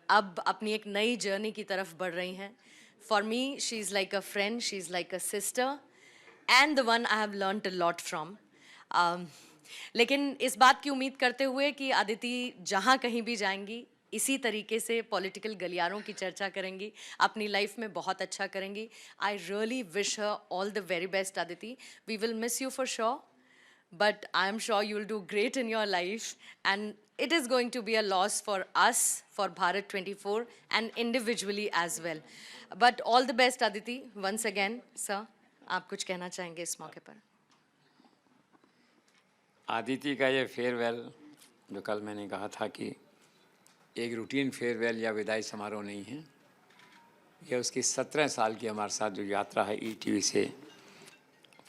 अब अपनी एक नई जर्नी की तरफ बढ़ रही हैं. For me she is like a friend, she is like a sister and the one I have learned a lot from. लेकिन इस बात की उम्मीद करते हुए कि अदिति जहाँ कहीं भी जाएंगी इसी तरीके से पॉलिटिकल गलियारों की चर्चा करेंगी, अपनी लाइफ में बहुत अच्छा करेंगी. I really wish her all the very best Aditi. We will miss you for sure, but I'm sure you'll do great in your life, and it is going to be a loss for us, for Bharat 24, and individually as well. But all the best, Aditi, once again. Sir, आप कुछ कहना चाहेंगे इस मौके पर? आदिति का ये farewell, जो कल मैंने कहा था कि एक रूटीन फेयरवेल या विदाई समारोह नहीं है, यह उसकी 17 साल की हमारे साथ जो यात्रा है ईटीवी से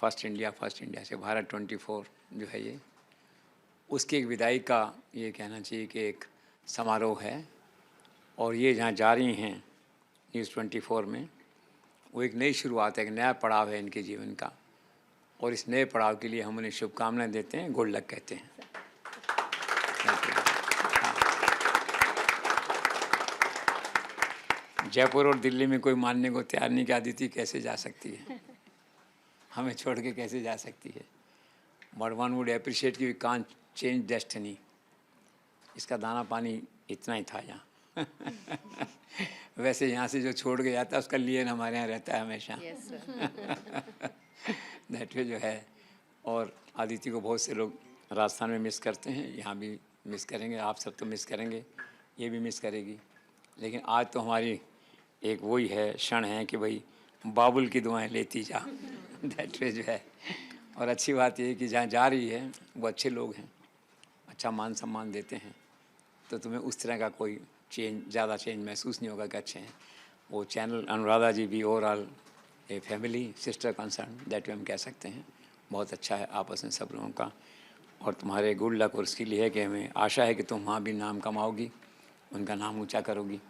फर्स्ट इंडिया से भारत 24 जो है ये, उसकी एक विदाई का ये कहना चाहिए कि एक समारोह है. और ये जहाँ जा रही हैं न्यूज़ 24 में, वो एक नई शुरुआत है, एक नया पड़ाव है इनके जीवन का. और इस नए पड़ाव के लिए हम उन्हें शुभकामनाएं देते हैं, गुड लक कहते हैं. जयपुर और दिल्ली में कोई मानने को तैयार नहीं कि अदिति कैसे जा सकती है, हमें छोड़ के कैसे जा सकती है. बट वन वुड अप्रिशिएट कि वी कांट चेंज डेस्टिनी. इसका दाना पानी इतना ही था यहाँ. वैसे यहाँ से जो छोड़ के जाता है उसका लिए हमारे यहाँ रहता है हमेशा. दैट वे जो है. और अदिति को बहुत से लोग राजस्थान में मिस करते हैं, यहाँ भी मिस करेंगे, आप सब तो मिस करेंगे, ये भी मिस करेगी. लेकिन आज तो हमारी एक वही है क्षण है कि भाई बाबुल की दुआएं लेती जा. दैट वे जो है. और अच्छी बात ये है कि जहाँ जा रही है वो अच्छे लोग हैं, अच्छा मान सम्मान देते हैं, तो तुम्हें उस तरह का कोई ज़्यादा चेंज महसूस नहीं होगा कि अच्छे हैं. वो चैनल अनुराधा जी भी overall a family sister concern that way हम कह सकते हैं. बहुत अच्छा है आपस में सब लोगों का. और तुम्हारे गुड लक और उसके लिए है कि हमें आशा है कि तुम वहाँ भी नाम कमाओगी, उनका नाम ऊँचा करोगी.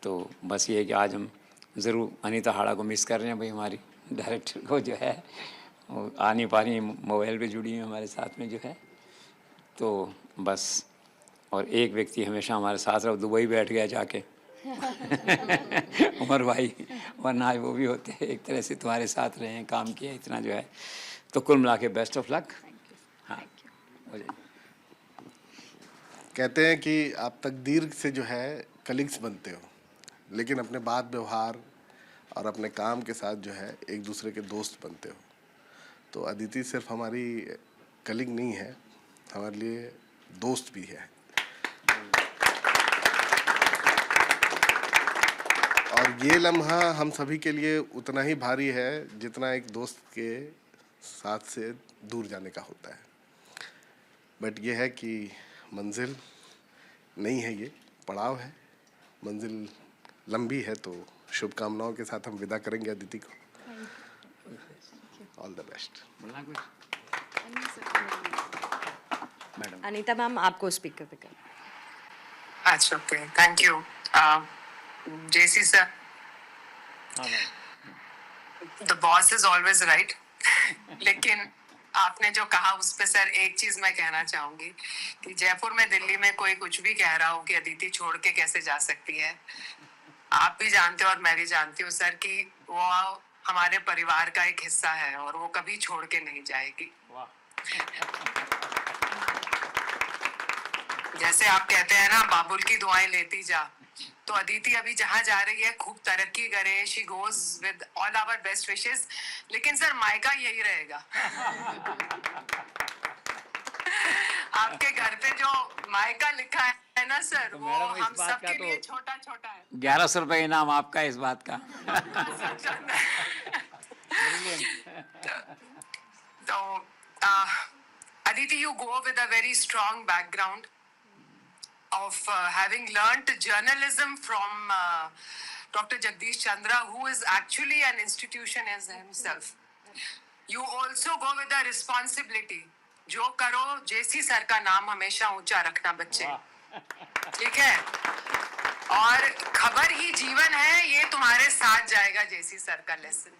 तो बस ये है कि आज हम ज़रूर अनीता हाड़ा को मिस कर रहे हैं भाई, हमारी डायरेक्टर को जो है वो आ नहीं पा रही, मोबाइल पे जुड़ी हैं हमारे साथ में जो है. तो बस. और एक व्यक्ति हमेशा हमारे साथ रहा, दुबई बैठ गया जाके. उमर भाई, वरना आज वो भी होते हैं, एक तरह से तुम्हारे साथ रहे हैं, काम किया इतना जो है. तो कुल मिला के बेस्ट ऑफ लक. हाँ, हो जाए. कहते हैं कि आप तकदीर से जो है कलीग्स बनते हो, लेकिन अपने बात व्यवहार और अपने काम के साथ जो है एक दूसरे के दोस्त बनते हो. तो अदिति सिर्फ हमारी कलीग नहीं है, हमारे लिए दोस्त भी है. और ये लम्हा हम सभी के लिए उतना ही भारी है जितना एक दोस्त के साथ से दूर जाने का होता है. बट ये है कि मंजिल नहीं है, ये पड़ाव है. मंजिल लंबी है, तो शुभकामनाओं के साथ हम विदा करेंगे अदिति को. All the best. Madam Anita ma'am, आपको स्पीकर पे कर. अच्छा, okay, thank you. JC sir, the boss is always right. लेकिन आपने जो कहा उस पे सर एक चीज मैं कहना चाहूंगी कि जयपुर में दिल्ली में कोई कुछ भी कह रहा हो कि अदिति छोड़ के कैसे जा सकती है, आप भी जानते हो और मैं भी जानती हूँ सर कि वो हमारे परिवार का एक हिस्सा है और वो कभी छोड़ के नहीं जाएगी. जैसे आप कहते हैं ना, बाबुल की दुआएं लेती जा, तो अदिति अभी जहाँ जा रही है खूब तरक्की करे. She goes with all our best wishes. लेकिन सर मायका यही रहेगा. आपके घर पे जो मायका लिखा है ना सर, तो वो हम सब के लिए छोटा छोटा है. 1100 रुपये इनाम आपका इस बात का. तो Aditi, you go with a very strong background of having learnt journalism from Dr. Jagdish Chandra, who is actually an institution as himself. You also go with a responsibility. जो करो, जेसी सर का नाम हमेशा ऊंचा रखना बच्चे. ठीक है. और खबर ही जीवन है, ये तुम्हारे साथ जाएगा जेसी सर का lesson.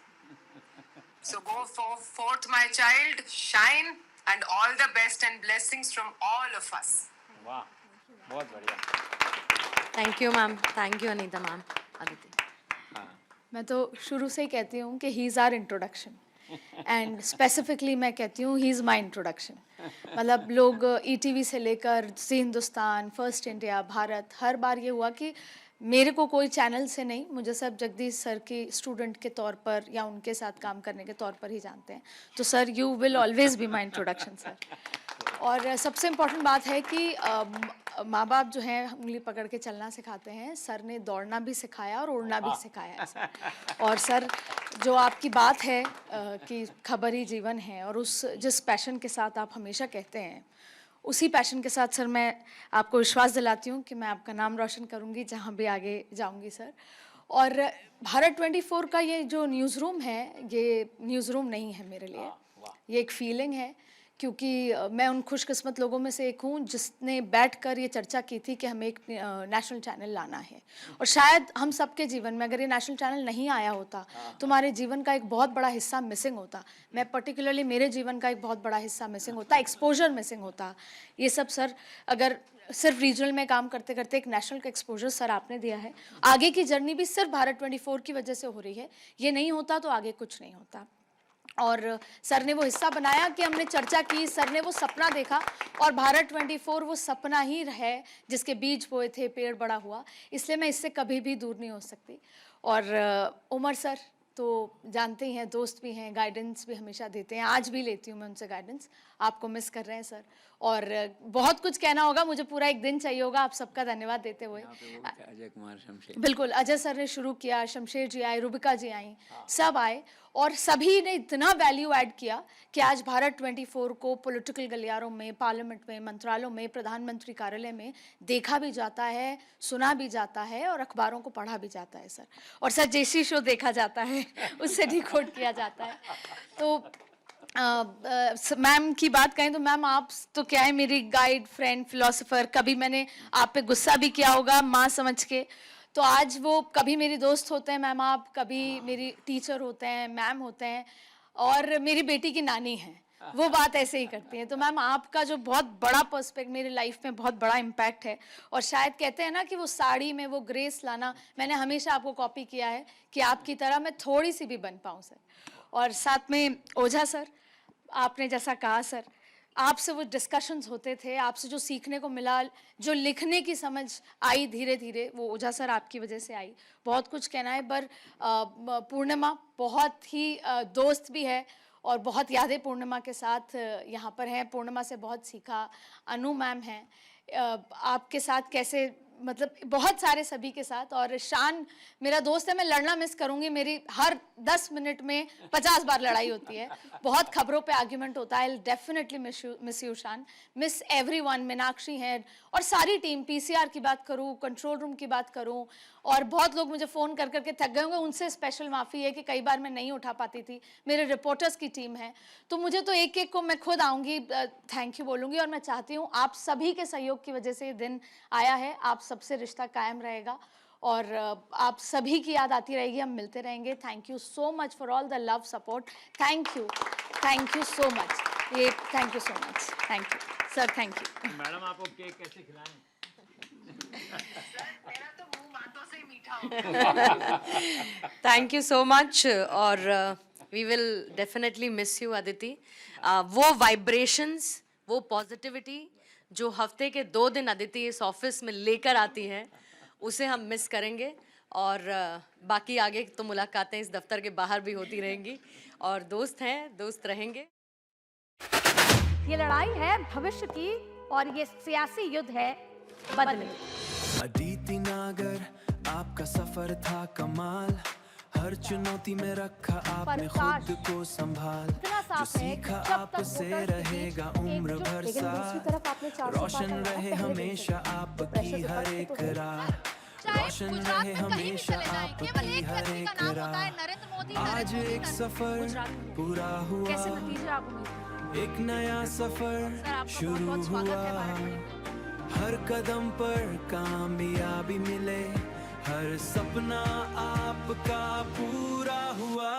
So go forth, my child, shine, and all the best and blessings from all of us. वाह, बहुत बढ़िया. Thank you ma'am, thank you Anita ma'am, Aditi. मैं तो शुरू से ही कहती हूँ कि he is our introduction and specifically मैं कहती हूँ ही इज़ माई इंट्रोडक्शन। मतलब लोग ईटीवी से लेकर जी हिंदुस्तान, फर्स्ट इंडिया, भारत, हर बार ये हुआ कि मेरे को कोई चैनल से नहीं, मुझे सब जगदीश सर की स्टूडेंट के तौर पर या उनके साथ काम करने के तौर पर ही जानते हैं। तो sir you will always be my introduction sir. और सबसे इम्पॉर्टेंट बात है कि माँ बाप जो हैं उंगली पकड़ के चलना सिखाते हैं, सर ने दौड़ना भी सिखाया और उड़ना भी सिखाया है सर। और सर जो आपकी बात है कि खबर ही जीवन है, और उस जिस पैशन के साथ आप हमेशा कहते हैं, उसी पैशन के साथ सर मैं आपको विश्वास दिलाती हूँ कि मैं आपका नाम रोशन करूँगी जहाँ भी आगे जाऊँगी सर। और भारत 24 का ये जो न्यूज़ रूम है, ये न्यूज़ रूम नहीं है मेरे लिए, ये एक फीलिंग है, क्योंकि मैं उन खुशकिस्मत लोगों में से एक हूँ जिसने बैठकर ये चर्चा की थी कि हमें एक नेशनल चैनल लाना है। और शायद हम सबके जीवन में अगर ये नेशनल चैनल नहीं आया होता तो हमारे जीवन का एक बहुत बड़ा हिस्सा मिसिंग होता। मैं पर्टिकुलरली मेरे जीवन का एक बहुत बड़ा हिस्सा मिसिंग होता, एक्सपोजर मिसिंग होता। ये सब सर अगर सिर्फ रीजनल में काम करते करते एक नेशनल का एक्सपोजर सर आपने दिया है। आगे की जर्नी भी सिर्फ भारत 24 की वजह से हो रही है। ये नहीं होता तो आगे कुछ नहीं होता। और सर ने वो हिस्सा बनाया कि हमने चर्चा की, सर ने वो सपना देखा, और भारत 24 वो सपना ही है जिसके बीज बोए थे, पेड़ बड़ा हुआ। इसलिए मैं इससे कभी भी दूर नहीं हो सकती। और उमर सर तो जानते ही हैं, दोस्त भी हैं, गाइडेंस भी हमेशा देते हैं, आज भी लेती हूँ मैं उनसे गाइडेंस। आपको मिस कर रहे हैं सर, और बहुत कुछ कहना होगा, मुझे पूरा एक दिन चाहिए होगा आप सबका धन्यवाद देते हुए। अजय कुमार शमशेर, बिल्कुल, अजय सर ने शुरू किया, शमशेर जी आए, रुबिका जी आई, सब आए, और सभी ने इतना वैल्यू ऐड किया कि आज भारत 24 को पॉलिटिकल गलियारों में, पार्लियामेंट में, मंत्रालयों में, प्रधानमंत्री कार्यालय में देखा भी जाता है, सुना भी जाता है, और अखबारों को पढ़ा भी जाता है सर। और सर जेसी शो देखा जाता है, उससे डिकोड किया जाता है। तो मैम की बात करें तो मैम आप तो क्या है, मेरी गाइड, फ्रेंड, फिलोसोफर। कभी मैंने आप पे गुस्सा भी किया होगा माँ समझ के, तो आज वो कभी मेरी दोस्त होते हैं मैम आप, कभी मेरी टीचर होते हैं, मैम होते हैं, और मेरी बेटी की नानी हैं, वो बात ऐसे ही करती हैं। तो मैम आपका जो बहुत बड़ा पर्सपेक्ट मेरी लाइफ में बहुत बड़ा इम्पैक्ट है। और शायद कहते हैं ना कि वो साड़ी में वो ग्रेस लाना, मैंने हमेशा आपको कॉपी किया है कि आपकी तरह मैं थोड़ी सी भी बन पाऊँ सर। और साथ में ओझा सर, आपने जैसा कहा सर, आपसे वो डिस्कशंस होते थे, आपसे जो सीखने को मिला, जो लिखने की समझ आई धीरे धीरे, वो ओझा सर आपकी वजह से आई। बहुत कुछ कहना है, पर पूर्णिमा बहुत ही दोस्त भी है, और बहुत यादें पूर्णिमा के साथ यहाँ पर हैं। पूर्णिमा से बहुत सीखा। अनु मैम हैं, आपके साथ कैसे, मतलब बहुत सारे सभी के साथ। और शान मेरा दोस्त है, मैं लड़ना मिस करूंगी, मेरी हर 10 मिनट में 50 बार लड़ाई होती है, बहुत खबरों पे आर्ग्यूमेंट होता है। डेफिनेटली मिस यू शान, मिस एवरीवन। मीनाक्षी हैं और सारी टीम, पीसीआर की बात करूं, कंट्रोल रूम की बात करूं, और बहुत लोग मुझे फ़ोन कर करके थक गए होंगे, उनसे स्पेशल माफ़ी है कि कई बार मैं नहीं उठा पाती थी। मेरे रिपोर्टर्स की टीम है, तो मुझे तो एक एक को मैं खुद आऊँगी, थैंक यू बोलूँगी। और मैं चाहती हूँ आप सभी के सहयोग की वजह से ये दिन आया है, आप सबसे रिश्ता कायम रहेगा, और आप सभी की याद आती रहेगी, हम मिलते रहेंगे। Thank you so much for all the love, support. Thank you so much. ये thank you so much, thank you sir, thank you. Madam आपको केक कैसे खिलाएं? मेरा तो मुंह बातों से ही मीठा हो। थैंक यू सो मच, और we will definitely miss you Aditi. वो वाइब्रेशंस, वो पॉजिटिविटी जो हफ्ते के 2 दिन अदिति इस ऑफिस में लेकर आती है, उसे हम मिस करेंगे। और बाकी आगे तो मुलाकातें इस दफ्तर के बाहर भी होती रहेंगी, और दोस्त हैं, दोस्त रहेंगे। ये लड़ाई है भविष्य की, और ये सियासी युद्ध है बदले। अदिति नागर, आपका सफर था कमाल, हर चुनौती में रखा आपने खुद को संभाल, जो सीखा आपसे रहेगा उम्र भर साथ, रोशन रहे हमेशा आपकी हर एक राह, रोशन रहे हमेशा आपकी हर एक राह। आज एक सफर पूरा हुआ, एक नया सफर शुरू हुआ, हर कदम पर कामयाबी मिले, हर सपना आपका पूरा हुआ।